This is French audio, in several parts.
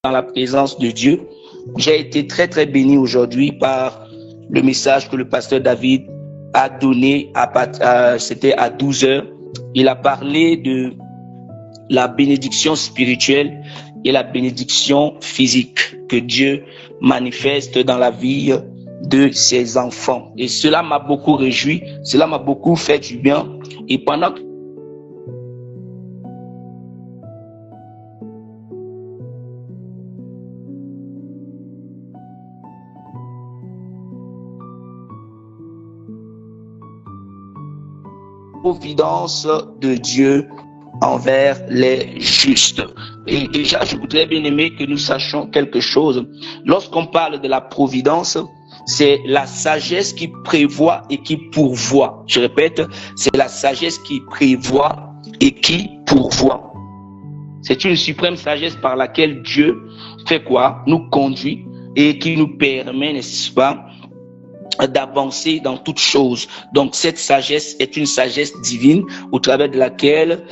dans la présence de Dieu. J'ai été très très béni aujourd'hui par le message que le pasteur David a donné, c'était à 12h. Il a parlé de la bénédiction spirituelle et la bénédiction physique que Dieu manifeste dans la vie de ses enfants. Et cela m'a beaucoup réjoui, cela m'a beaucoup fait du bien. Et pendant que providence de Dieu envers les justes. Et déjà, je voudrais bien aimer que nous sachions quelque chose. Lorsqu'on parle de la providence, c'est la sagesse qui prévoit et qui pourvoit. Je répète, c'est la sagesse qui prévoit et qui pourvoit. C'est une suprême sagesse par laquelle Dieu fait quoi? Nous conduit et qui nous permet, n'est-ce pas, d'avancer dans toutes choses. Donc cette sagesse est une sagesse divine au travers de laquelle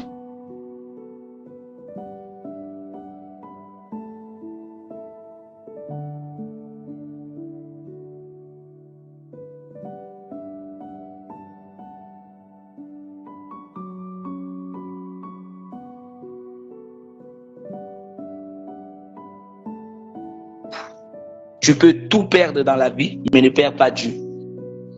tu peux tout perdre dans la vie, mais ne perds pas Dieu.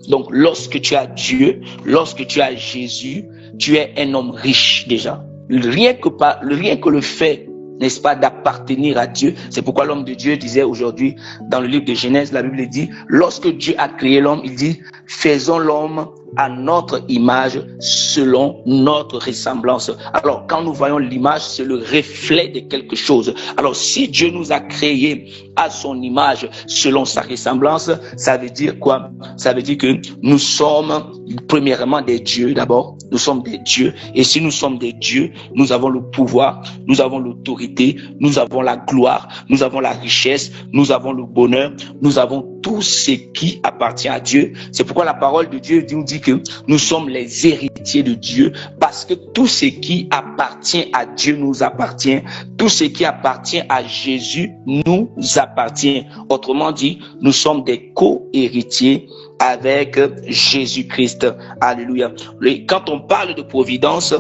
Donc, lorsque tu as Dieu, lorsque tu as Jésus, tu es un homme riche déjà. Rien que le fait, n'est-ce pas, d'appartenir à Dieu. C'est pourquoi l'homme de Dieu disait aujourd'hui, dans le livre de Genèse, la Bible dit, lorsque Dieu a créé l'homme, il dit, faisons l'homme à notre image, selon notre ressemblance. Alors, quand nous voyons l'image, c'est le reflet de quelque chose. Alors, si Dieu nous a créés à son image, selon sa ressemblance, ça veut dire quoi? Ça veut dire que nous sommes premièrement des dieux d'abord. Nous sommes des dieux. Et si nous sommes des dieux, nous avons le pouvoir, nous avons l'autorité, nous avons la gloire, nous avons la richesse, nous avons le bonheur, nous avons tout ce qui appartient à Dieu. C'est pourquoi la parole de Dieu nous dit que nous sommes les héritiers de Dieu, parce que tout ce qui appartient à Dieu nous appartient. Tout ce qui appartient à Jésus nous appartient. Autrement dit, nous sommes des co-héritiers avec Jésus-Christ. Alléluia. Et quand on parle de providence,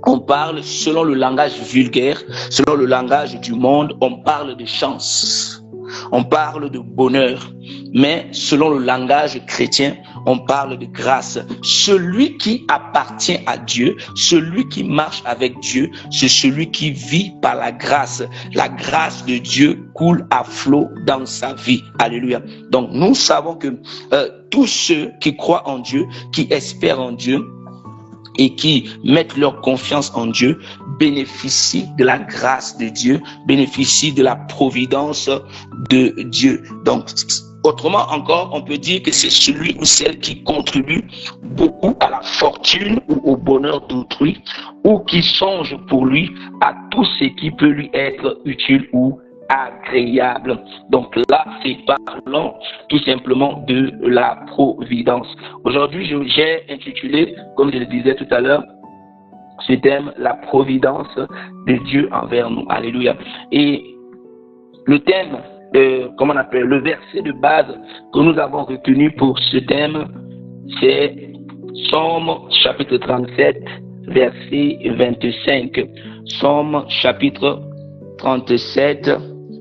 on parle selon le langage vulgaire, selon le langage du monde, on parle de chance, on parle de bonheur. Mais selon le langage chrétien, on parle de grâce. Celui qui appartient à Dieu, celui qui marche avec Dieu, c'est celui qui vit par la grâce. La grâce de Dieu coule à flot dans sa vie. Alléluia. Donc nous savons que tous ceux qui croient en Dieu, qui espèrent en Dieu, et qui mettent leur confiance en Dieu, bénéficient de la grâce de Dieu, bénéficient de la providence de Dieu. Donc, autrement encore, on peut dire que c'est celui ou celle qui contribue beaucoup à la fortune ou au bonheur d'autrui, ou qui songe pour lui à tout ce qui peut lui être utile ou agréable. Donc là, c'est parlons tout simplement de la providence. Aujourd'hui, j'ai intitulé, comme je le disais tout à l'heure, ce thème, la providence de Dieu envers nous. Alléluia. Et le thème, le verset de base que nous avons retenu pour ce thème, c'est Psaume chapitre 37, verset 25. Psaume chapitre 37,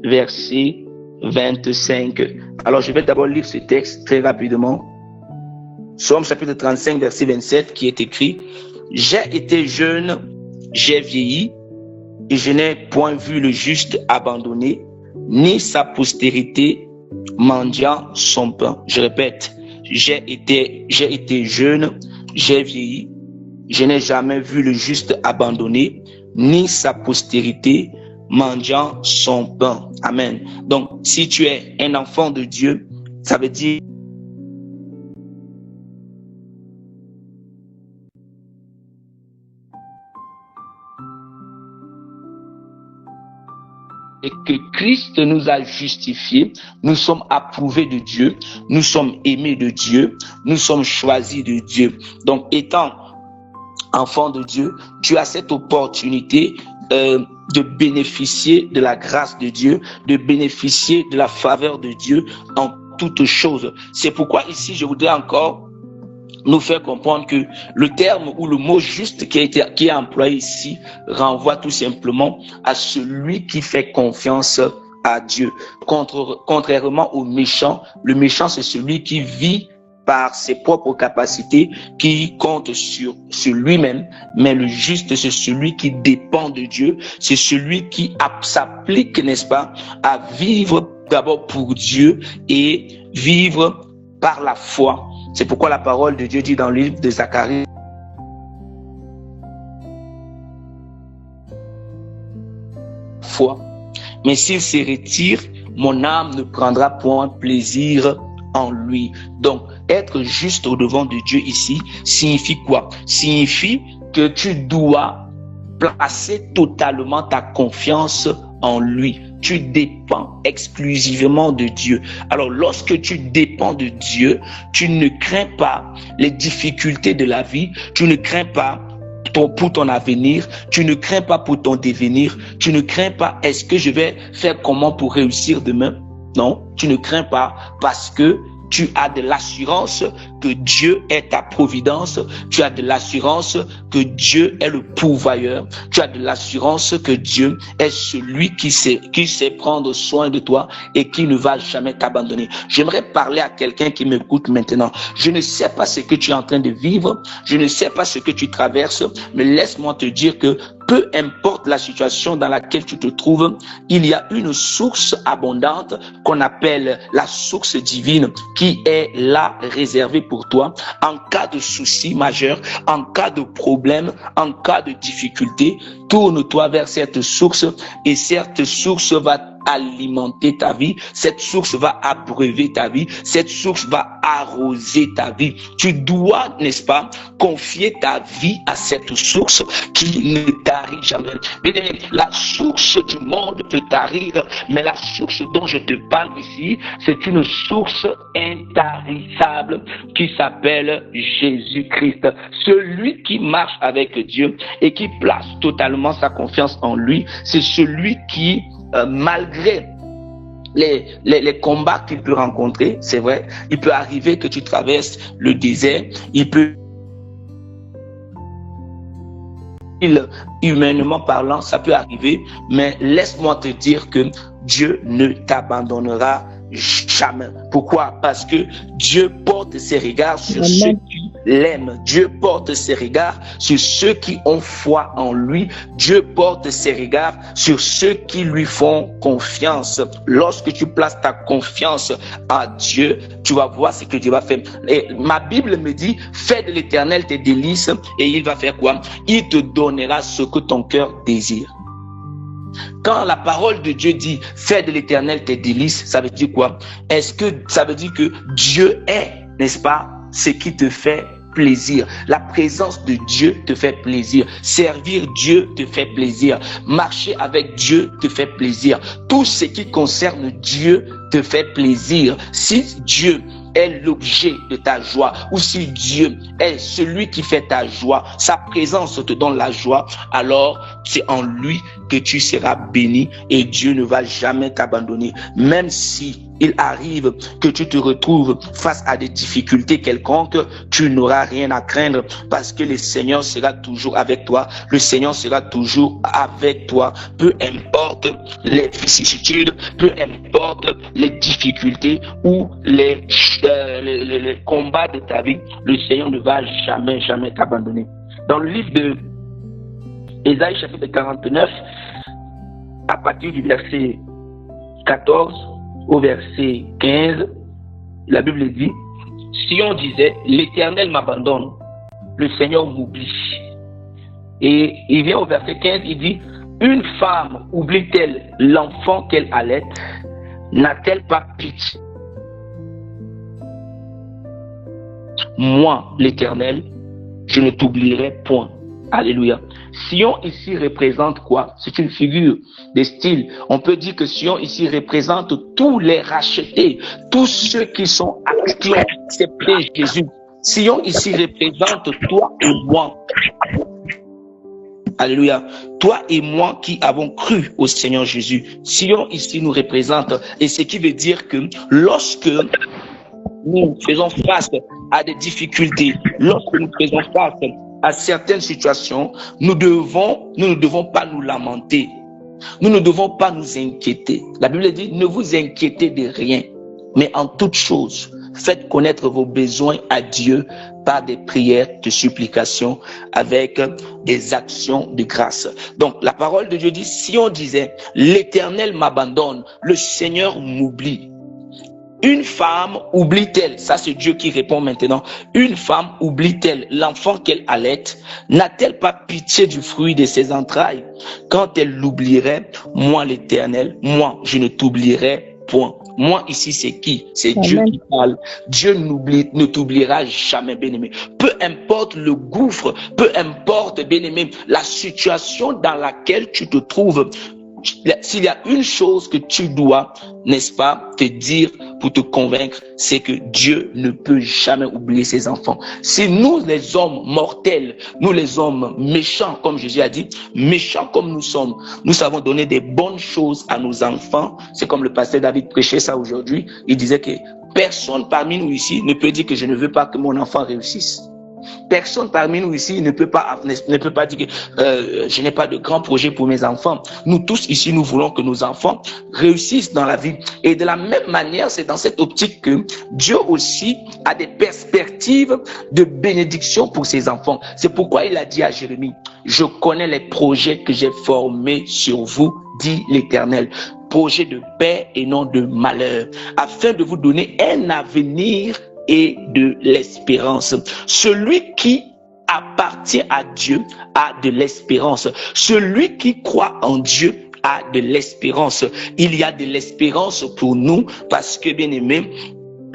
verset 25. Alors, je vais d'abord lire ce texte très rapidement. Psaume chapitre 35, verset 27, qui est écrit: j'ai été jeune, j'ai vieilli, et je n'ai point vu le juste abandonné, ni sa postérité mendiant son pain. Je répète, j'ai été jeune, j'ai vieilli, je n'ai jamais vu le juste abandonné, ni sa postérité mendiant son pain. Amen. Donc, si tu es un enfant de Dieu, ça veut dire que Christ nous a justifiés, nous sommes approuvés de Dieu, nous sommes aimés de Dieu, nous sommes choisis de Dieu. Donc, étant enfant de Dieu, tu as cette opportunité de bénéficier de la grâce de Dieu, de bénéficier de la faveur de Dieu en toutes choses. C'est pourquoi ici, je voudrais encore nous faire comprendre que le terme ou le mot juste qui est employé ici renvoie tout simplement à celui qui fait confiance à Dieu. Contrairement au méchant, le méchant c'est celui qui vit par ses propres capacités, qui compte sur lui-même, mais le juste c'est celui qui dépend de Dieu, c'est celui qui s'applique, n'est-ce pas, à vivre d'abord pour Dieu et vivre par la foi. C'est pourquoi la parole de Dieu dit dans le livre de Zacharie, foi. Mais s'il se retire, mon âme ne prendra point plaisir en lui. Donc, être juste au devant de Dieu ici signifie quoi? Signifie que tu dois placer totalement ta confiance en lui. Tu dépends exclusivement de Dieu. Alors, lorsque tu dépends de Dieu, tu ne crains pas les difficultés de la vie, tu ne crains pas pour ton avenir, tu ne crains pas pour ton devenir, tu ne crains pas est-ce que je vais faire comment pour réussir demain? Non, tu ne crains pas parce que tu as de l'assurance que Dieu est ta providence, tu as de l'assurance que Dieu est le pourvoyeur, tu as de l'assurance que Dieu est celui qui sait prendre soin de toi et qui ne va jamais t'abandonner. J'aimerais parler à quelqu'un qui m'écoute maintenant. Je ne sais pas ce que tu es en train de vivre, je ne sais pas ce que tu traverses, mais laisse-moi te dire que peu importe la situation dans laquelle tu te trouves, il y a une source abondante qu'on appelle la source divine qui est là réservée pour toi en cas de souci majeur, en cas de problème, en cas de difficulté. Tourne-toi vers cette source et cette source va alimenter ta vie, cette source va abreuver ta vie, cette source va arroser ta vie. Tu dois, n'est-ce pas, confier ta vie à cette source qui ne tarit jamais. La source du monde peut tarir, mais la source dont je te parle ici, c'est une source intarissable qui s'appelle Jésus-Christ. Celui qui marche avec Dieu et qui place totalement sa confiance en lui, c'est celui qui malgré les combats qu'il peut rencontrer, c'est vrai, il peut arriver que tu traverses le désert, humainement parlant, ça peut arriver, mais laisse-moi te dire que Dieu ne t'abandonnera jamais. Pourquoi? Parce que Dieu porte ses regards sur ceux qui l'aiment. Dieu porte ses regards sur ceux qui ont foi en lui. Dieu porte ses regards sur ceux qui lui font confiance. Lorsque tu places ta confiance à Dieu, tu vas voir ce que Dieu va faire. Et ma Bible me dit, fais de l'Éternel tes délices et il va faire quoi? Il te donnera ce que ton cœur désire. Quand la parole de Dieu dit « fais de l'Éternel tes délices », ça veut dire quoi? Est-ce que ça veut dire que Dieu est, n'est-ce pas, ce qui te fait plaisir? La présence de Dieu te fait plaisir. Servir Dieu te fait plaisir. Marcher avec Dieu te fait plaisir. Tout ce qui concerne Dieu te fait plaisir. Si Dieu est l'objet de ta joie, ou si Dieu est celui qui fait ta joie, sa présence te donne la joie, alors c'est en lui que tu seras béni et Dieu ne va jamais t'abandonner. Même si il arrive que tu te retrouves face à des difficultés quelconques, tu n'auras rien à craindre parce que le Seigneur sera toujours avec toi. Le Seigneur sera toujours avec toi. Peu importe les vicissitudes, peu importe les difficultés ou les combats de ta vie, le Seigneur ne va jamais t'abandonner. Dans le livre de Ésaïe chapitre 49, à partir du verset 14 au verset 15, la Bible dit, si on disait l'Éternel m'abandonne, le Seigneur m'oublie. Et il vient au verset 15, il dit, une femme oublie-t-elle l'enfant qu'elle allait? N'a-t-elle pas pitié? Moi, l'Éternel, je ne t'oublierai point. Alléluia. Sion ici représente quoi? C'est une figure de style. On peut dire que Sion ici représente tous les rachetés, tous ceux qui ont accepté Jésus. Sion ici représente toi et moi. Alléluia. Toi et moi qui avons cru au Seigneur Jésus. Sion ici nous représente, et ce qui veut dire que lorsque nous faisons face à des difficultés, lorsque nous faisons face à certaines situations, nous ne devons pas nous lamenter. Nous ne devons pas nous inquiéter. La Bible dit, ne vous inquiétez de rien, mais en toute chose, faites connaître vos besoins à Dieu par des prières de supplication avec des actions de grâce. Donc, la parole de Dieu dit, si on disait, l'Éternel m'abandonne, le Seigneur m'oublie. Une femme oublie-t-elle, ça c'est Dieu qui répond maintenant, une femme oublie-t-elle l'enfant qu'elle allaite? N'a-t-elle pas pitié du fruit de ses entrailles? Quand elle l'oublierait, moi l'Éternel, moi je ne t'oublierai point. Moi ici c'est qui? C'est Dieu qui parle. Dieu ne t'oubliera jamais, bien-aimé. Peu importe le gouffre, peu importe, bien-aimé, la situation dans laquelle tu te trouves, s'il y a une chose que tu dois, n'est-ce pas, te dire pour te convaincre, c'est que Dieu ne peut jamais oublier ses enfants. Si nous, les hommes mortels, nous les hommes méchants, comme Jésus a dit, méchants comme nous sommes, nous savons donner des bonnes choses à nos enfants. C'est comme le pasteur David prêchait ça aujourd'hui. Il disait que personne parmi nous ici ne peut dire que je ne veux pas que mon enfant réussisse. Personne parmi nous ici ne peut pas dire que je n'ai pas de grands projets pour mes enfants. Nous tous ici, nous voulons que nos enfants réussissent dans la vie. Et de la même manière, c'est dans cette optique que Dieu aussi a des perspectives de bénédiction pour ses enfants. C'est pourquoi il a dit à Jérémie, je connais les projets que j'ai formés sur vous, dit l'Éternel. Projet de paix et non de malheur, afin de vous donner un avenir et de l'espérance. Celui qui appartient à Dieu a de l'espérance. Celui qui croit en Dieu a de l'espérance. Il y a de l'espérance pour nous parce que, bien aimé,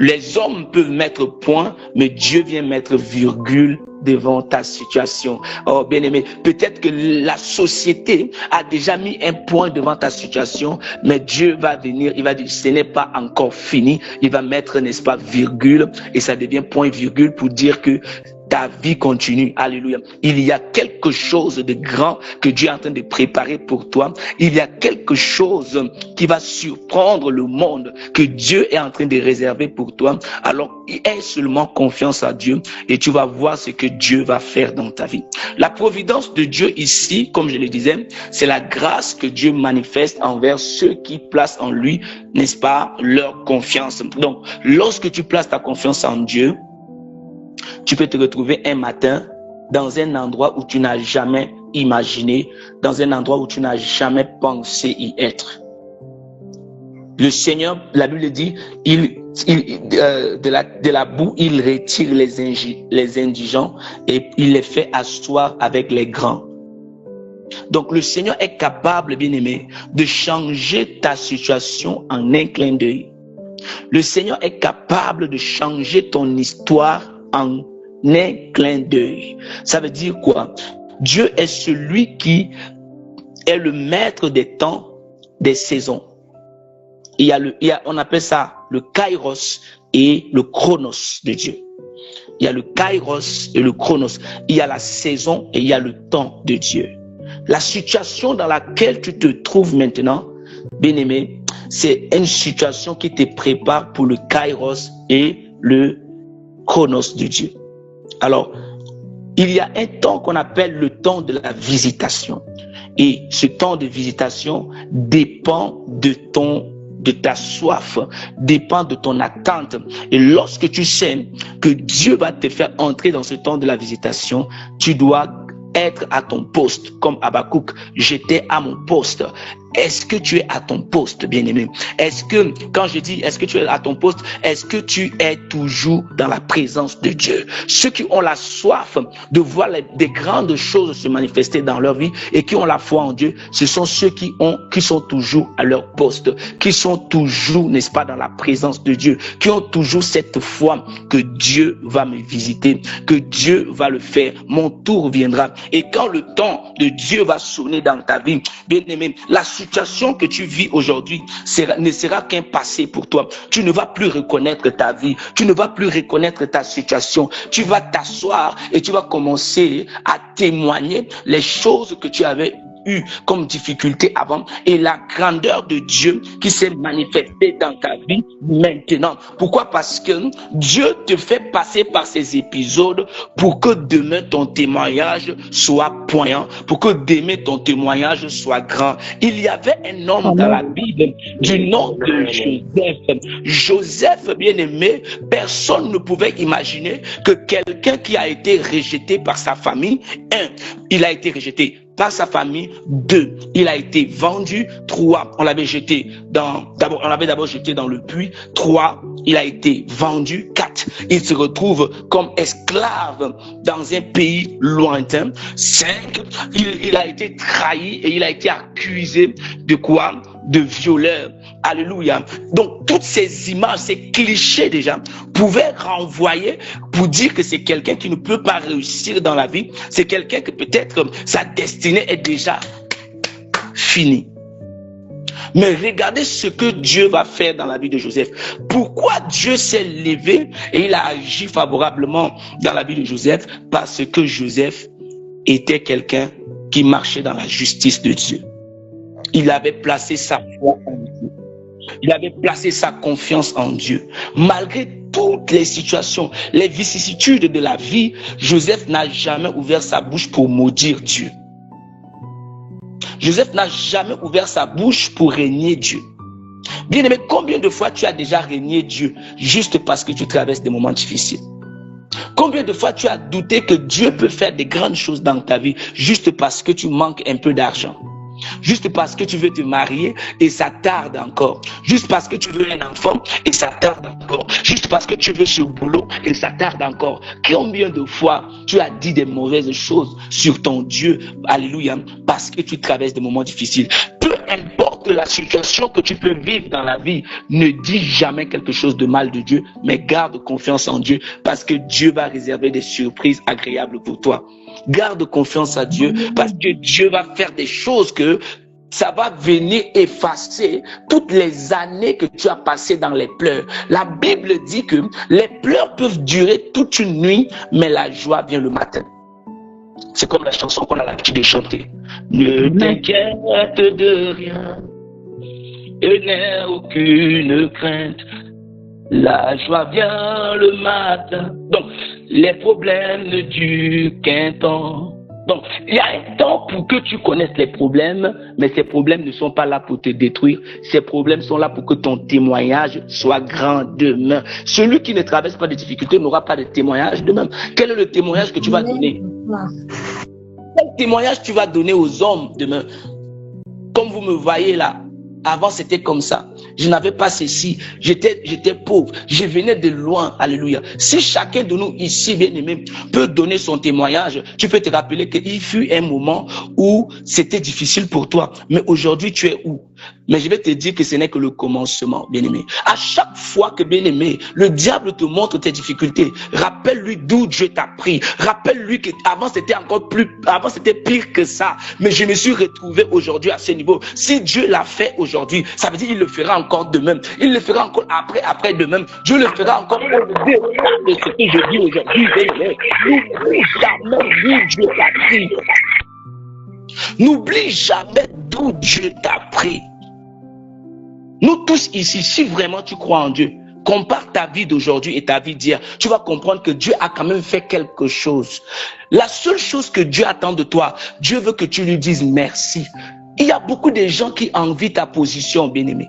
les hommes peuvent mettre point, mais Dieu vient mettre virgule devant ta situation. Oh, bien aimé, peut-être que la société a déjà mis un point devant ta situation, mais Dieu va venir, il va dire, ce n'est pas encore fini. Il va mettre, n'est-ce pas, virgule, et ça devient point virgule pour dire que ta vie continue. Alléluia. Il y a quelque chose de grand que Dieu est en train de préparer pour toi. Il y a quelque chose qui va surprendre le monde que Dieu est en train de réserver pour toi. Alors, aie seulement confiance à Dieu et tu vas voir ce que Dieu va faire dans ta vie. La providence de Dieu ici, comme je le disais, c'est la grâce que Dieu manifeste envers ceux qui placent en lui, n'est-ce pas, leur confiance. Donc, lorsque tu places ta confiance en Dieu, tu peux te retrouver un matin dans un endroit où tu n'as jamais imaginé, dans un endroit où tu n'as jamais pensé y être. Le Seigneur, la Bible dit, de la boue, il retire les indigents et il les fait asseoir avec les grands. Donc le Seigneur est capable, bien-aimé, de changer ta situation en un clin d'œil. Le Seigneur est capable de changer ton histoire en un clin d'œil. Ça veut dire quoi? Dieu est celui qui est le maître des temps, des saisons. On appelle ça le kairos et le chronos de Dieu. Il y a le kairos et le chronos. Il y a la saison et il y a le temps de Dieu. La situation dans laquelle tu te trouves maintenant, bien-aimé, c'est une situation qui te prépare pour le kairos et le chronos de Dieu. Alors, il y a un temps qu'on appelle le temps de la visitation. Et ce temps de visitation dépend de ta soif, dépend de ton attente. Et lorsque tu sais que Dieu va te faire entrer dans ce temps de la visitation, tu dois être à ton poste, comme Habakkuk, j'étais à mon poste. Est-ce que tu es à ton poste, bien-aimé? Est-ce que, quand je dis est-ce que tu es à ton poste, est-ce que tu es toujours dans la présence de Dieu? Ceux qui ont la soif de voir des grandes choses se manifester dans leur vie et qui ont la foi en Dieu, ce sont ceux qui sont toujours à leur poste, qui sont toujours, n'est-ce pas, dans la présence de Dieu, qui ont toujours cette foi que Dieu va me visiter, que Dieu va le faire, mon tour viendra. Et quand le temps de Dieu va sonner dans ta vie, bien-aimé, la situation que tu vis aujourd'hui ne sera qu'un passé pour toi. Tu ne vas plus reconnaître ta vie, tu ne vas plus reconnaître ta situation. Tu vas t'asseoir et tu vas commencer à témoigner les choses que tu avais eu comme difficulté avant et la grandeur de Dieu qui s'est manifestée dans ta vie maintenant. Pourquoi? Parce que Dieu te fait passer par ces épisodes pour que demain ton témoignage soit poignant, pour que demain ton témoignage soit grand. Il y avait un homme dans la Bible du nom de Joseph. Joseph, bien aimé, personne ne pouvait imaginer que quelqu'un qui a été rejeté par sa famille, il a été rejeté par sa famille. 2, il a été vendu. 3, on l'avait d'abord jeté dans le puits. 3, il a été vendu. 4, il se retrouve comme esclave dans un pays lointain. 5, il a été trahi et il a été accusé de quoi? De violeur. Alléluia. Donc, toutes ces images, ces clichés déjà, pouvaient renvoyer pour dire que c'est quelqu'un qui ne peut pas réussir dans la vie. C'est quelqu'un que peut-être sa destinée est déjà finie. Mais regardez ce que Dieu va faire dans la vie de Joseph. Pourquoi Dieu s'est levé et il a agi favorablement dans la vie de Joseph? Parce que Joseph était quelqu'un qui marchait dans la justice de Dieu. Il avait placé sa foi en Dieu. Il avait placé sa confiance en Dieu. Malgré toutes les situations, les vicissitudes de la vie, Joseph n'a jamais ouvert sa bouche pour maudire Dieu. Joseph n'a jamais ouvert sa bouche pour régner Dieu. Bien aimé, combien de fois tu as déjà régné Dieu juste parce que tu traverses des moments difficiles? Combien de fois tu as douté que Dieu peut faire des grandes choses dans ta vie juste parce que tu manques un peu d'argent? Juste parce que tu veux te marier et ça tarde encore. Juste parce que tu veux un enfant et ça tarde encore. Juste parce que tu veux ce boulot et ça tarde encore. Combien de fois tu as dit des mauvaises choses sur ton Dieu, alléluia, parce que tu traverses des moments difficiles. Peu importe la situation que tu peux vivre dans la vie, ne dis jamais quelque chose de mal de Dieu, mais garde confiance en Dieu parce que Dieu va réserver des surprises agréables pour toi. Garde confiance à Dieu parce que Dieu va faire des choses que ça va venir effacer toutes les années que tu as passées dans les pleurs. La Bible dit que les pleurs peuvent durer toute une nuit, mais la joie vient le matin. C'est comme la chanson qu'on a l'habitude de chanter. Ne t'inquiète de rien et n'aie aucune crainte. La joie vient le matin. Donc, les problèmes ne durent qu'un temps. Donc, il y a un temps pour que tu connaisses les problèmes, mais ces problèmes ne sont pas là pour te détruire. Ces problèmes sont là pour que ton témoignage soit grand demain. Celui qui ne traverse pas de difficultés n'aura pas de témoignage demain. Quel est le témoignage que tu vas donner? Quel témoignage tu vas donner aux hommes demain? Comme vous me voyez là, avant c'était comme ça. Je n'avais pas ceci. J'étais pauvre. Je venais de loin. Alléluia. Si chacun de nous ici, bien aimé, peut donner son témoignage, tu peux te rappeler qu'il fut un moment où c'était difficile pour toi. Mais aujourd'hui, tu es où? Mais je vais te dire que ce n'est que le commencement, bien aimé. À chaque fois que, bien aimé, le diable te montre tes difficultés, rappelle-lui d'où Dieu t'a pris. Rappelle-lui qu'avant c'était pire que ça. Mais je me suis retrouvé aujourd'hui à ce niveau. Si Dieu l'a fait aujourd'hui, ça veut dire qu'il le fera encore demain. Il le fera encore après demain. Dieu le fera encore au-delà de ce que je dis aujourd'hui. N'oublie jamais d'où Dieu t'a pris. N'oublie jamais d'où Dieu t'a pris. Nous tous ici, si vraiment tu crois en Dieu, compare ta vie d'aujourd'hui et ta vie d'hier, tu vas comprendre que Dieu a quand même fait quelque chose. La seule chose que Dieu attend de toi, Dieu veut que tu lui dises merci. Il y a beaucoup de gens qui envient ta position, bien-aimé.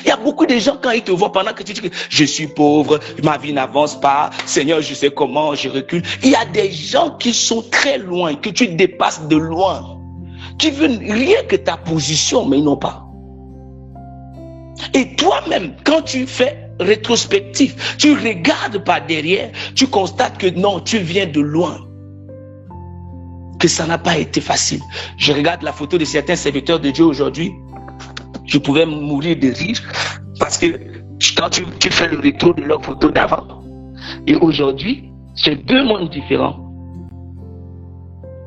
Il y a beaucoup de gens quand ils te voient pendant que tu dis que je suis pauvre, ma vie n'avance pas, Seigneur, je sais comment, je recule. Il y a des gens qui sont très loin, que tu dépasses de loin, qui veulent rien que ta position, mais ils n'ont pas. Et toi-même, quand tu fais rétrospectif, tu regardes par derrière, tu constates que non, tu viens de loin. Que ça n'a pas été facile. Je regarde la photo de certains serviteurs de Dieu aujourd'hui, je pouvais mourir de rire parce que quand tu fais le retour de leur photo d'avant et aujourd'hui, c'est deux mondes différents.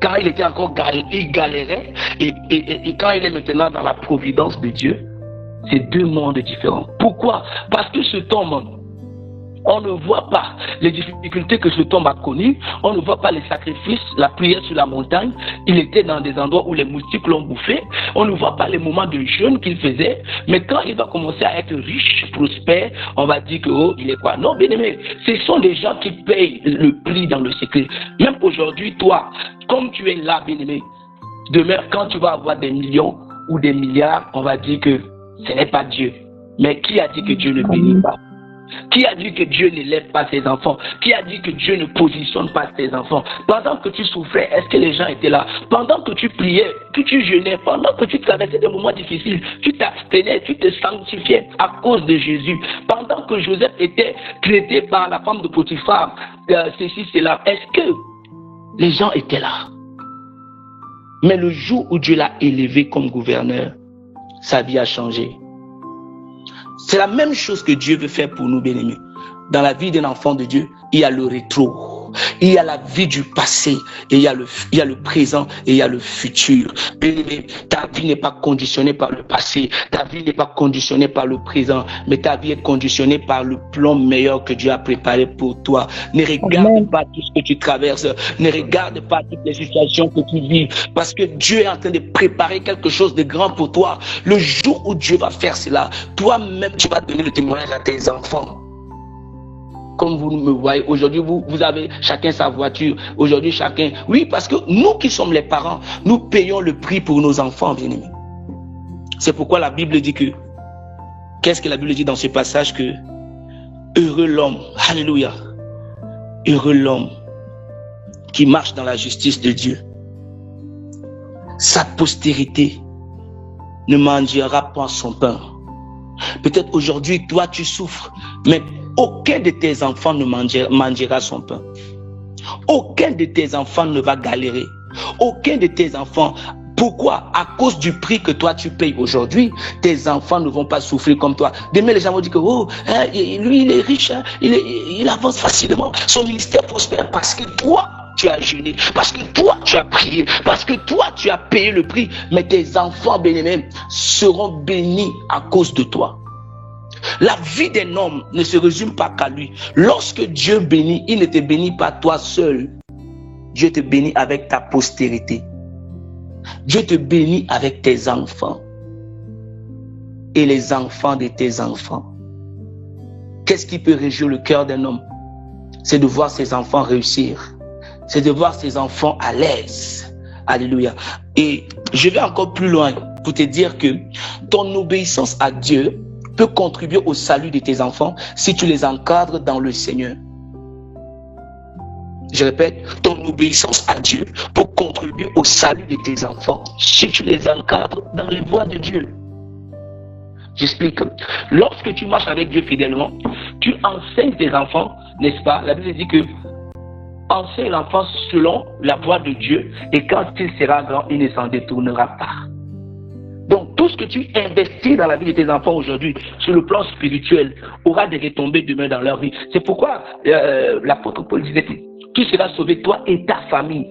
Quand il était encore il galérait et quand il est maintenant dans la providence de Dieu, c'est deux mondes différents. Pourquoi? Parce que cet homme, On ne voit pas les difficultés que cet homme a connues. On ne voit pas les sacrifices, la prière sur la montagne. Il était dans des endroits où les moustiques l'ont bouffé. On ne voit pas les moments de jeûne qu'il faisait. Mais quand il va commencer à être riche, prospère, on va dire que, oh, il est quoi? Non, bien aimé, ce sont des gens qui payent le prix dans le secret. Même aujourd'hui, toi, comme tu es là, bien aimé, demain, quand tu vas avoir des millions ou des milliards, on va dire que ce n'est pas Dieu. Mais qui a dit que Dieu ne bénit pas? Qui a dit que Dieu n'élève pas ses enfants? Qui a dit que Dieu ne positionne pas ses enfants? Pendant que tu souffrais, est-ce que les gens étaient là? Pendant que tu priais, que tu jeûnais, pendant que tu traversais des moments difficiles, tu t'abstenais, tu te sanctifiais à cause de Jésus. Pendant que Joseph était traité par la femme de Potiphar, ceci, cela, est-ce que les gens étaient là? Mais le jour où Dieu l'a élevé comme gouverneur, sa vie a changé. C'est la même chose que Dieu veut faire pour nous, bien-aimés. Dans la vie d'un enfant de Dieu, il y a le rétro. Il y a la vie du passé, et il y a le présent, et il y a le futur. Bien-aimé, ta vie n'est pas conditionnée par le passé, ta vie n'est pas conditionnée par le présent, mais ta vie est conditionnée par le plan meilleur que Dieu a préparé pour toi. Ne regarde pas tout ce que tu traverses, ne regarde pas toutes les situations que tu vis, parce que Dieu est en train de préparer quelque chose de grand pour toi. Le jour où Dieu va faire cela, toi-même, tu vas donner le témoignage à tes enfants. Comme vous me voyez, aujourd'hui, vous avez chacun sa voiture. Aujourd'hui, chacun... Oui, parce que nous qui sommes les parents, nous payons le prix pour nos enfants, bien-aimés. C'est pourquoi la Bible dit que... Qu'est-ce que la Bible dit dans ce passage? Que heureux l'homme, alléluia, heureux l'homme qui marche dans la justice de Dieu. Sa postérité ne mangera pas son pain. Peut-être aujourd'hui, toi, tu souffres, mais aucun de tes enfants ne mangera son pain. Aucun de tes enfants ne va galérer. Aucun de tes enfants. Pourquoi? À cause du prix que toi tu payes aujourd'hui, tes enfants ne vont pas souffrir comme toi. Demain, les gens vont dire que oh, hein, lui il est riche, hein, il avance facilement, son ministère prospère parce que toi tu as jeûné, parce que toi tu as prié, parce que toi tu as payé le prix. Mais tes enfants bien-aimés seront bénis à cause de toi. La vie d'un homme ne se résume pas qu'à lui. Lorsque Dieu bénit, il ne te bénit pas toi seul. Dieu te bénit avec ta postérité. Dieu te bénit avec tes enfants et les enfants de tes enfants. Qu'est-ce qui peut réjouir le cœur d'un homme? C'est de voir ses enfants réussir. C'est de voir ses enfants à l'aise. Alléluia. Et je vais encore plus loin pour te dire que ton obéissance à Dieu peut contribuer au salut de tes enfants si tu les encadres dans le Seigneur. Je répète, ton obéissance à Dieu peut contribuer au salut de tes enfants si tu les encadres dans les voies de Dieu. J'explique. Lorsque tu marches avec Dieu fidèlement, tu enseignes tes enfants, n'est-ce pas? La Bible dit que enseigne l'enfant selon la voie de Dieu et quand il sera grand, il ne s'en détournera pas. Donc, tout ce que tu investis dans la vie de tes enfants aujourd'hui, sur le plan spirituel, aura des retombées demain dans leur vie. C'est pourquoi l'apôtre Paul disait que tu seras sauvé, toi et ta famille.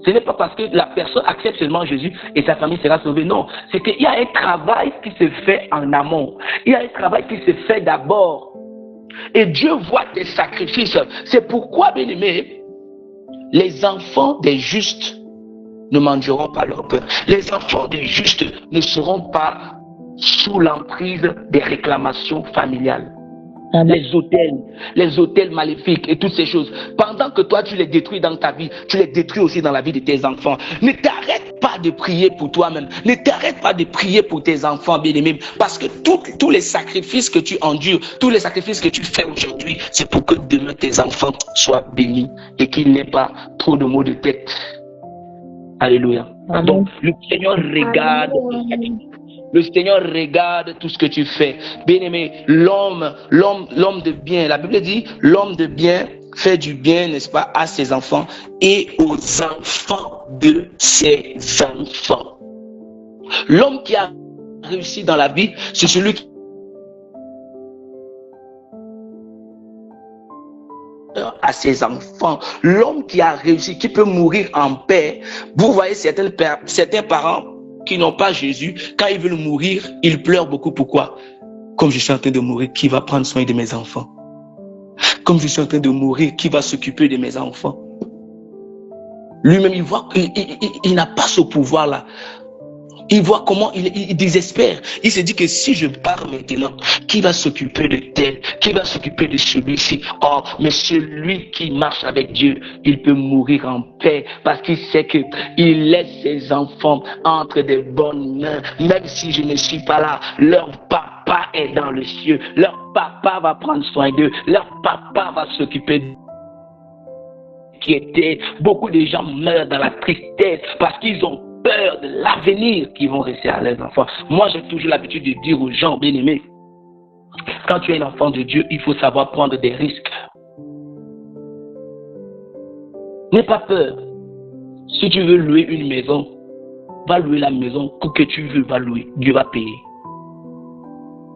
Ce n'est pas parce que la personne accepte seulement Jésus et sa famille sera sauvée. Non, c'est qu'il y a un travail qui se fait en amont. Il y a un travail qui se fait d'abord. Et Dieu voit tes sacrifices. C'est pourquoi, bien aimé, les enfants des justes ne mangeront pas leur pain. Les enfants des justes ne seront pas sous l'emprise des réclamations familiales. Amen. Les hôtels maléfiques et toutes ces choses. Pendant que toi tu les détruis dans ta vie, tu les détruis aussi dans la vie de tes enfants. Ne t'arrête pas de prier pour toi-même. Ne t'arrête pas de prier pour tes enfants bien-aimés. Parce que tous les sacrifices que tu endures, tous les sacrifices que tu fais aujourd'hui, c'est pour que demain tes enfants soient bénis et qu'il n'ait pas trop de maux de tête. Alléluia. Amen. Donc le Seigneur regarde. Le Seigneur regarde tout ce que tu fais. Bien-aimé, l'homme de bien, la Bible dit, l'homme de bien fait du bien, n'est-ce pas, à ses enfants et aux enfants de ses enfants. L'homme qui a réussi dans la vie, c'est celui qui à ses enfants. L'homme qui a réussi, qui peut mourir en paix. Vous voyez certains parents qui n'ont pas Jésus, quand ils veulent mourir, ils pleurent beaucoup. Pourquoi? Comme je suis en train de mourir, qui va prendre soin de mes enfants? comme je suis en train de mourir, qui va s'occuper de mes enfants? Lui-même, il voit qu'il n'a pas ce pouvoir-là. Il voit comment il désespère. Il se dit que si je pars maintenant, qui va s'occuper de tel? Qui va s'occuper de celui-ci? Oh, mais celui qui marche avec Dieu, il peut mourir en paix parce qu'il sait qu'il laisse ses enfants entre des bonnes mains. Même si je ne suis pas là, leur papa est dans le ciel. Leur papa va prendre soin d'eux. Leur papa va s'occuper d'eux. Beaucoup de gens meurent dans la tristesse parce qu'ils ont peur de l'avenir qui vont rester à leurs enfants. Moi, j'ai toujours l'habitude de dire aux gens, bien-aimés, quand tu es un enfant de Dieu, il faut savoir prendre des risques. N'aie pas peur. Si tu veux louer une maison, va louer la maison que tu veux, va louer. Dieu va payer.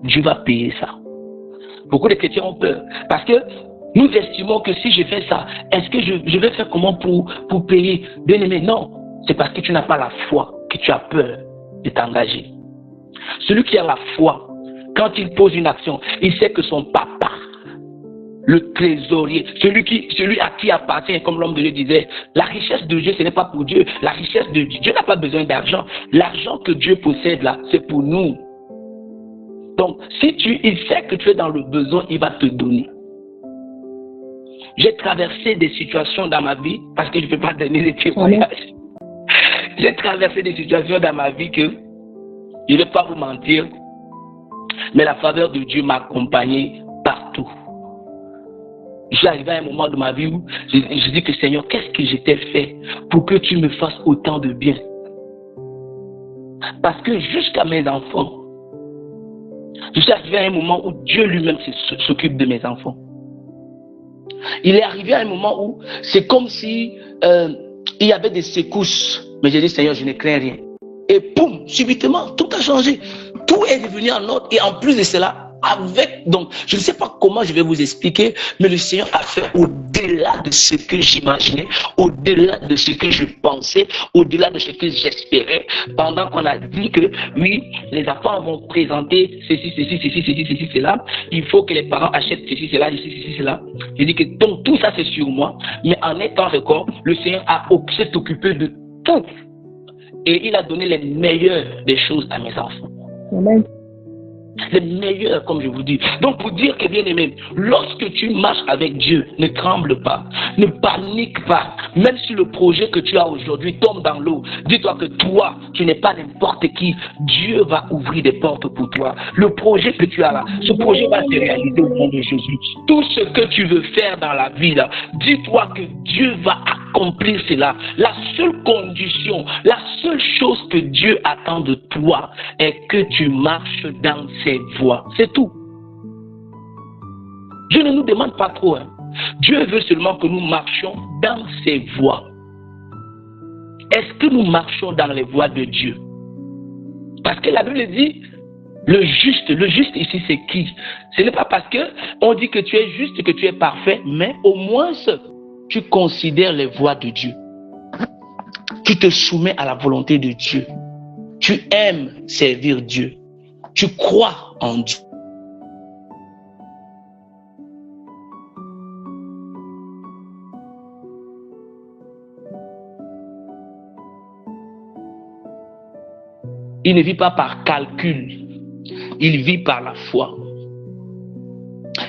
Dieu va payer ça. Beaucoup de chrétiens ont peur parce que nous estimons que si je fais ça, est-ce que je vais faire comment pour payer? Bien-aimé, non. C'est parce que tu n'as pas la foi que tu as peur de t'engager. Celui qui a la foi, quand il pose une action, il sait que son papa, le trésorier, celui à qui appartient, comme l'homme de Dieu disait, la richesse de Dieu, ce n'est pas pour Dieu. La richesse de Dieu, Dieu n'a pas besoin d'argent. L'argent que Dieu possède là, c'est pour nous. Donc, il sait que tu es dans le besoin, il va te donner. J'ai traversé des situations dans ma vie, parce que je ne peux pas donner des témoignages. J'ai traversé des situations dans ma vie que, je ne vais pas vous mentir, mais la faveur de Dieu m'a accompagné partout. J'arrivais à un moment de ma vie où je dis que Seigneur, qu'est-ce que je t'ai fait pour que tu me fasses autant de bien? Parce que jusqu'à mes enfants, je suis arrivé à un moment où Dieu lui-même s'occupe de mes enfants. Il est arrivé à un moment où c'est comme si il y avait des secousses. Mais j'ai dit, Seigneur, je ne crains rien. Et boum, subitement, tout a changé. Tout est devenu en ordre. Et en plus de cela, donc, je ne sais pas comment je vais vous expliquer, mais le Seigneur a fait au-delà de ce que j'imaginais, au-delà de ce que je pensais, au-delà de ce que j'espérais, pendant qu'on a dit que, oui, les enfants vont présenter ceci, cela, il faut que les parents achètent ceci, cela, cela. Je dis que donc tout ça c'est sur moi, mais en étant record, le Seigneur s'est occupé de tout. Et il a donné les meilleures des choses à mes enfants. Amen. Les meilleurs, comme je vous dis. Donc, pour dire que, bien aimé, lorsque tu marches avec Dieu, ne tremble pas, ne panique pas. Même si le projet que tu as aujourd'hui tombe dans l'eau, dis-toi que toi, tu n'es pas n'importe qui. Dieu va ouvrir des portes pour toi. Le projet que tu as là, ce projet va se réaliser au nom de Jésus. Tout ce que tu veux faire dans la vie, là, dis-toi que Dieu va accomplir cela. La seule condition, la seule chose que Dieu attend de toi est que tu marches dans ses voies. C'est tout. Dieu ne nous demande pas trop. Dieu veut seulement que nous marchions dans ses voies. Est-ce que nous marchons dans les voies de Dieu? Parce que la Bible dit, le juste ici c'est qui? Ce n'est pas parce que on dit que tu es juste, que tu es parfait, mais au moins tu considères les voies de Dieu. Tu te soumets à la volonté de Dieu. Tu aimes servir Dieu. Tu crois en Dieu. Il ne vit pas par calcul. Il vit par la foi.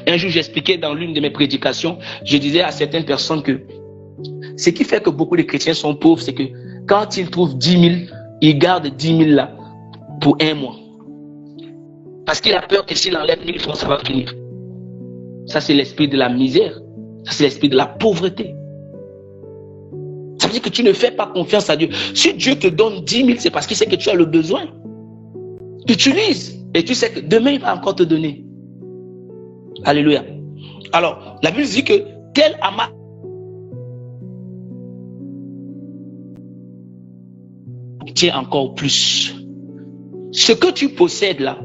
Un jour, j'expliquais dans l'une de mes prédications, je disais à certaines personnes que ce qui fait que beaucoup de chrétiens sont pauvres, c'est que quand ils trouvent 10 000, ils gardent 10 000 là pour un mois. Parce qu'il a peur que s'il enlève 1000 francs, ça va finir. Ça, c'est l'esprit de la misère. Ça, c'est l'esprit de la pauvreté. Ça veut dire que tu ne fais pas confiance à Dieu. Si Dieu te donne 10 000, c'est parce qu'il sait que tu as le besoin. Utilise. Et tu sais que demain, il va encore te donner. Alléluia. Alors, la Bible dit que tel amas tient encore plus. Ce que tu possèdes là,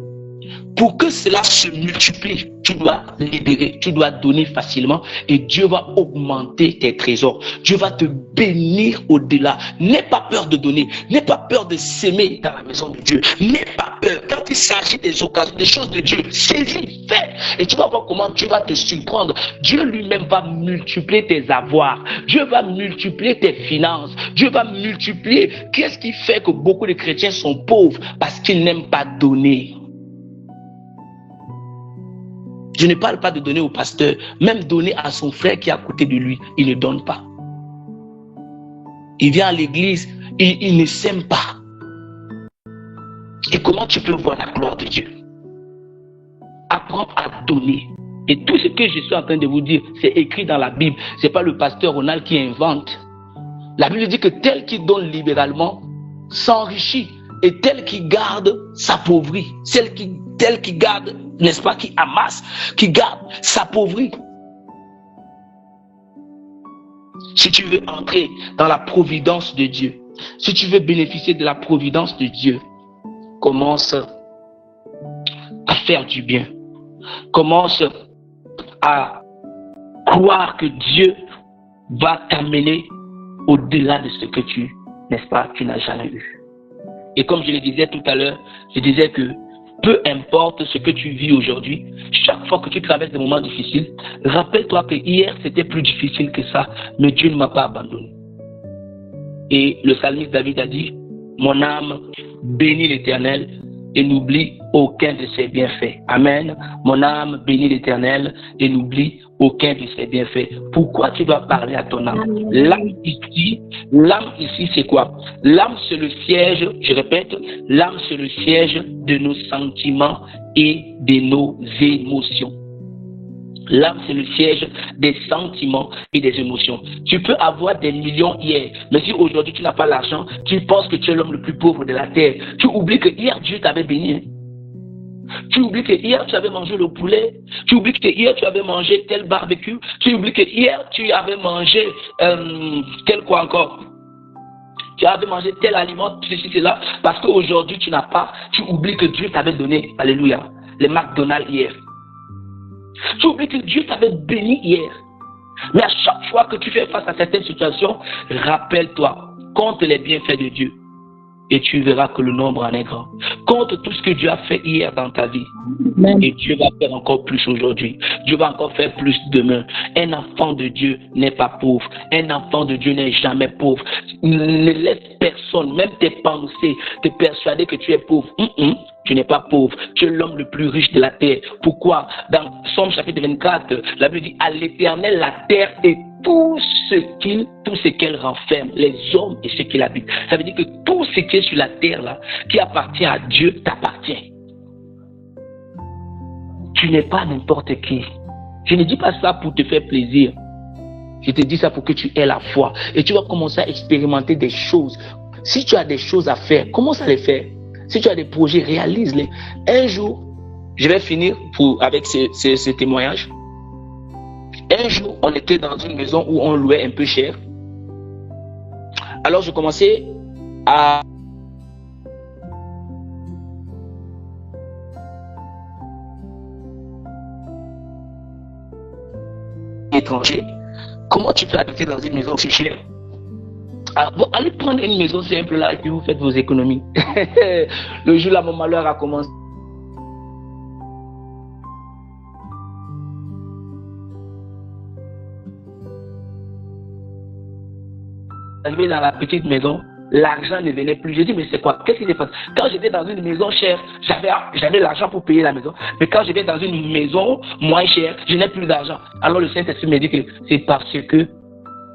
Pour que cela se multiplie, tu dois libérer, tu dois donner facilement et Dieu va augmenter tes trésors. Dieu va te bénir au-delà. N'aie pas peur de donner, n'aie pas peur de s'aimer dans la maison de Dieu. N'aie pas peur. Quand il s'agit des occasions, des choses de Dieu, saisis, fais. Et tu vas voir comment Dieu va te surprendre. Dieu lui-même va multiplier tes avoirs. Dieu va multiplier tes finances. Dieu va multiplier. Qu'est-ce qui fait que beaucoup de chrétiens sont pauvres? Parce qu'ils n'aiment pas donner. Je ne parle pas de donner au pasteur, même donner à son frère qui est à côté de lui, il ne donne pas. Il vient à l'église, il ne s'aime pas. Et comment tu peux voir la gloire de Dieu? Apprends à donner. Et tout ce que je suis en train de vous dire, c'est écrit dans la Bible. Ce n'est pas le pasteur Ronald qui invente. La Bible dit que tel qui donne libéralement s'enrichit. Et tel qui garde s'appauvrit. Tel qui garde, n'est-ce pas, qui amasse, qui garde s'appauvrit. Si tu veux entrer dans la providence de Dieu, si tu veux bénéficier de la providence de Dieu, commence à faire du bien. Commence à croire que Dieu va t'amener au-delà de ce que tu, n'est-ce pas, tu n'as jamais eu. Et comme je le disais tout à l'heure, je disais que peu importe ce que tu vis aujourd'hui, chaque fois que tu traverses des moments difficiles, rappelle-toi que hier c'était plus difficile que ça, mais Dieu ne m'a pas abandonné. Et le psalmiste David a dit, mon âme bénit l'Éternel et n'oublie aucun de ses bienfaits. Amen. Mon âme bénit l'Éternel et n'oublie aucun de ses bienfaits. Pourquoi tu dois parler à ton âme? L'âme ici, c'est quoi? L'âme, c'est le siège, je répète, l'âme, c'est le siège de nos sentiments et de nos émotions. L'âme, c'est le siège des sentiments et des émotions. Tu peux avoir des millions hier, mais si aujourd'hui tu n'as pas l'argent, tu penses que tu es l'homme le plus pauvre de la terre. Tu oublies que hier Dieu t'avait béni. Hein? Tu oublies que hier tu avais mangé le poulet. Tu oublies que hier tu avais mangé tel barbecue. Tu oublies que hier tu avais mangé tel quoi encore. Tu avais mangé tel aliment, ceci, cela. Parce qu'aujourd'hui tu n'as pas. Tu oublies que Dieu t'avait donné, alléluia, les McDonald's hier. Tu oublies que Dieu t'avait béni hier. Mais à chaque fois que tu fais face à certaines situations, rappelle-toi, compte les bienfaits de Dieu. Et tu verras que le nombre en est grand. Compte tout ce que Dieu a fait hier dans ta vie. Et Dieu va faire encore plus aujourd'hui. Dieu va encore faire plus demain. Un enfant de Dieu n'est pas pauvre. Un enfant de Dieu n'est jamais pauvre. Ne laisse personne, même tes pensées, te persuader que tu es pauvre. Tu n'es pas pauvre. Tu es l'homme le plus riche de la terre. Pourquoi? Dans Psaume chapitre 24, la Bible dit, à l'Éternel la terre et tout ce qu'elle renferme, les hommes et ceux qui l'habitent. Ça veut dire que tout ce qui est sur la terre là, qui appartient à Dieu, t'appartient. Tu n'es pas n'importe qui. Je ne dis pas ça pour te faire plaisir. Je te dis ça pour que tu aies la foi. Et tu vas commencer à expérimenter des choses. Si tu as des choses à faire, commence à les faire. Si tu as des projets, réalise-les. Un jour, je vais finir avec ce témoignage. Un jour, on était dans une maison où on louait un peu cher. Alors, je commençais à étranger. Comment tu peux habiter dans une maison aussi chère? Ah, bon, allez prendre une maison simple là et puis vous faites vos économies. Le jour là, mon malheur a commencé. Arrivé dans la petite maison, l'argent ne venait plus. Je dis, mais c'est quoi? Qu'est-ce qui s'est passé? Quand j'étais dans une maison chère, j'avais l'argent pour payer la maison. Mais quand je vais dans une maison moins chère, je n'ai plus d'argent. Alors le Saint-Esprit me dit que c'est parce que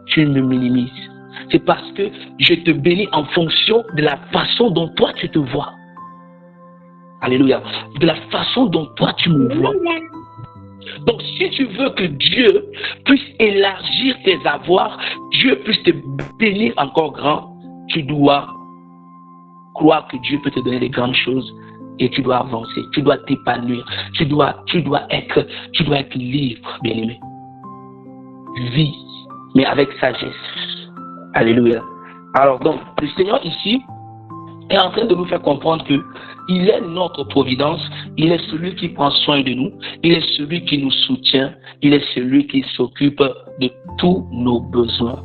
tu me minimises. C'est parce que je te bénis en fonction de la façon dont toi tu te vois. Alléluia. De la façon dont toi tu me vois. Donc, si tu veux que Dieu puisse élargir tes avoirs, Dieu puisse te bénir encore grand, tu dois croire que Dieu peut te donner des grandes choses et tu dois avancer, tu dois t'épanouir, tu dois être libre, bien-aimé. Vis, mais avec sagesse. Alléluia. Alors donc, le Seigneur ici est en train de nous faire comprendre que il est notre providence, il est celui qui prend soin de nous, il est celui qui nous soutient, il est celui qui s'occupe de tous nos besoins.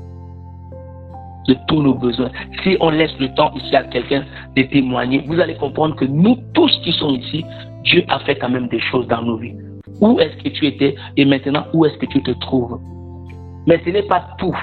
De tous nos besoins. Si on laisse le temps ici à quelqu'un de témoigner, vous allez comprendre que nous tous qui sommes ici, Dieu a fait quand même des choses dans nos vies. Où est-ce que tu étais et maintenant où est-ce que tu te trouves? Mais ce n'est pas tout.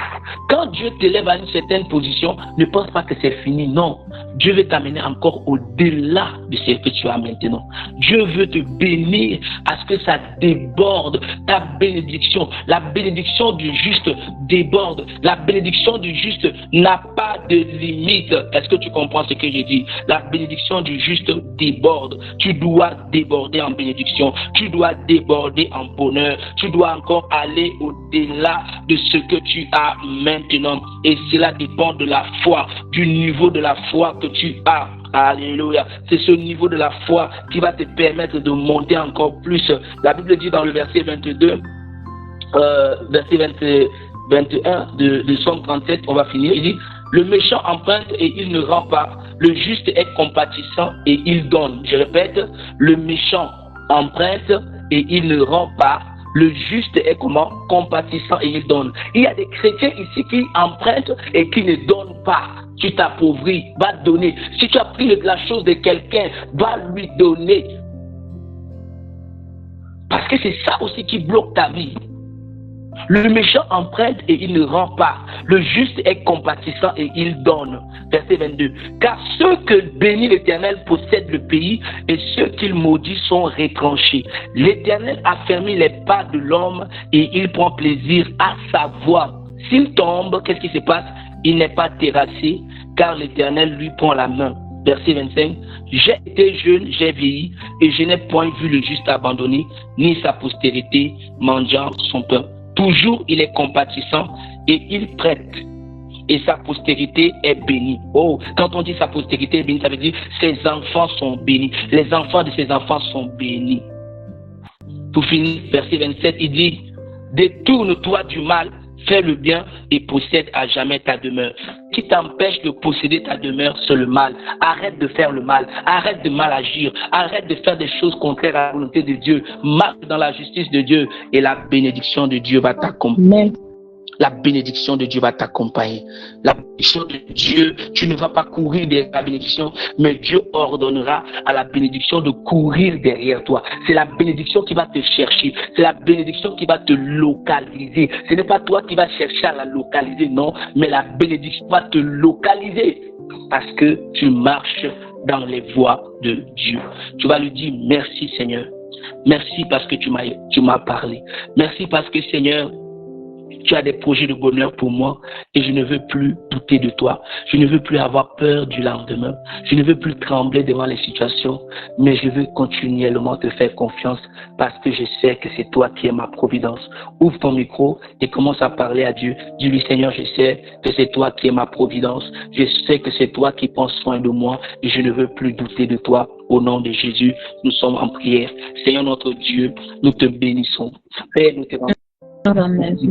Quand Dieu t'élève à une certaine position, ne pense pas que c'est fini. Non. Dieu veut t'amener encore au-delà de ce que tu as maintenant. Dieu veut te bénir à ce que ça déborde. Ta bénédiction. La bénédiction du juste déborde. La bénédiction du juste n'a pas de limite. Est-ce que tu comprends ce que je dis? La bénédiction du juste déborde. Tu dois déborder en bénédiction. Tu dois déborder en bonheur. Tu dois encore aller au-delà de ce que tu as maintenant. Et cela dépend de la foi, du niveau de la foi que tu as. Alléluia. C'est ce niveau de la foi qui va te permettre de monter encore plus. La Bible dit dans le verset 22, verset 21 de Somme 37, on va finir, il dit: le méchant emprunte et il ne rend pas. Le juste est compatissant et il donne. Je répète, le méchant emprunte et il ne rend pas. Le juste est comment? Compatissant et il donne. Il y a des chrétiens ici qui empruntent et qui ne donnent pas. Tu t'appauvris, va donner. Si tu as pris la chose de quelqu'un, va lui donner. Parce que c'est ça aussi qui bloque ta vie. Le méchant emprunte et il ne rend pas. Le juste est compatissant et il donne. Verset 22. Car ceux que bénit l'Éternel possèdent le pays et ceux qu'il maudit sont retranchés. L'Éternel affermit les pas de l'homme et il prend plaisir à sa voix. S'il tombe, qu'est-ce qui se passe? Il n'est pas terrassé car l'Éternel lui prend la main. Verset 25. J'ai été jeune, j'ai vieilli et je n'ai point vu le juste abandonné ni sa postérité mendiant son pain. Toujours il est compatissant et il prête. Et sa postérité est bénie. Oh, quand on dit sa postérité est bénie, ça veut dire ses enfants sont bénis. Les enfants de ses enfants sont bénis. Pour finir, verset 27, il dit: détourne-toi du mal, fais le bien et possède à jamais ta demeure. Qui t'empêche de posséder ta demeure, c'est le mal. Arrête de faire le mal. Arrête de mal agir. Arrête de faire des choses contraires à la volonté de Dieu. Marche dans la justice de Dieu et la bénédiction de Dieu va t'accompagner. La bénédiction de Dieu va t'accompagner. La bénédiction de Dieu, tu ne vas pas courir derrière la bénédiction, mais Dieu ordonnera à la bénédiction de courir derrière toi. C'est la bénédiction qui va te chercher. C'est la bénédiction qui va te localiser. Ce n'est pas toi qui vas chercher à la localiser, non, mais la bénédiction va te localiser parce que tu marches dans les voies de Dieu. Tu vas lui dire: merci Seigneur. Merci parce que tu m'as parlé. Merci parce que Seigneur, tu as des projets de bonheur pour moi et je ne veux plus douter de toi. Je ne veux plus avoir peur du lendemain. Je ne veux plus trembler devant les situations, mais je veux continuellement te faire confiance parce que je sais que c'est toi qui es ma providence. Ouvre ton micro et commence à parler à Dieu. Dis-lui: Seigneur, je sais que c'est toi qui es ma providence. Je sais que c'est toi qui prends soin de moi et je ne veux plus douter de toi. Au nom de Jésus, nous sommes en prière. Seigneur notre Dieu, nous te bénissons. Père, nous te remercions. Merci.